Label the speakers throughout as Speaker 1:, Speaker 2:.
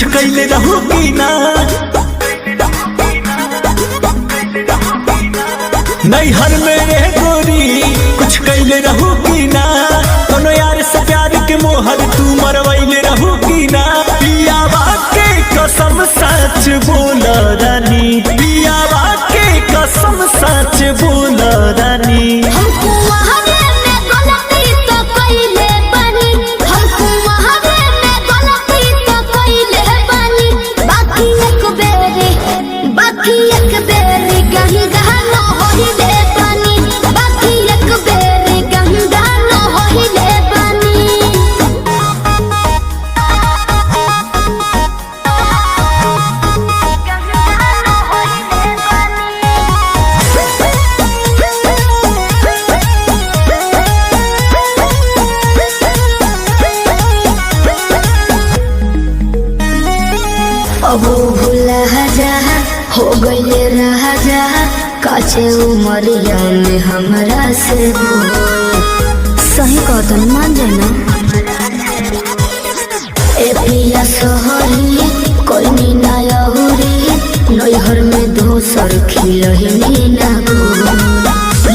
Speaker 1: कुछ कैले रहू की ना नैहर में रह गोरी कुछ कैले रहू की ना कोनो यार से प्यार के मोहर तू मरवैले रहू की ना पियावा के कसम सच बोल रानी पियावा के कसम सच बोल रानी
Speaker 2: अब भूला जा हो गए रहा जा काचे उमरिया में हमरा से सही कहतन मान जाना ए पिया सोहरी कोई ना यहुरी नैहर में दोसर खिलही ना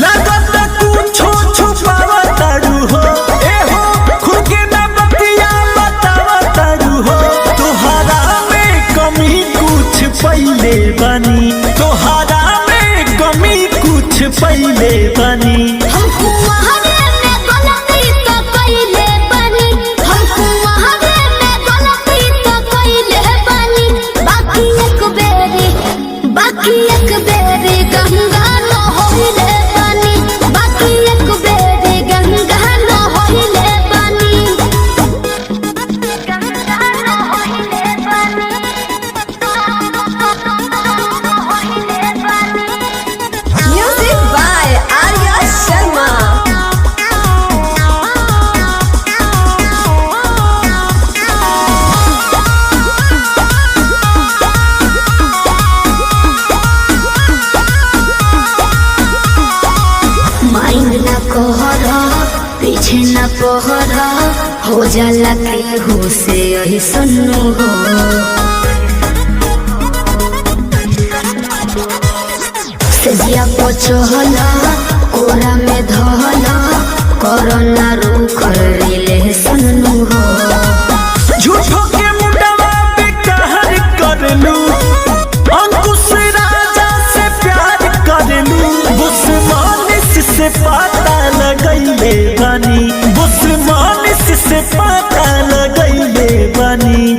Speaker 1: लगत कुछो छुपावा तारू हो ए हो खुद के ना बतिया बतावा तारू हो तोहरा में कमी कुछ पहिले बनी तोहरा में कमी कुछ पहिले बनी
Speaker 2: पीछे न पहरा हो जाला के हो से यही सुनो हो सजिया पचहला कोरा में धहला कोरोना रू कर ले सुनो हो
Speaker 1: झूठो के मुंडवा पे कहर कर लू अंकुश राजा से प्यार कर लू बुस्मानिस से पता लगैले बनी बुस्मानिस से पता लगैले बनी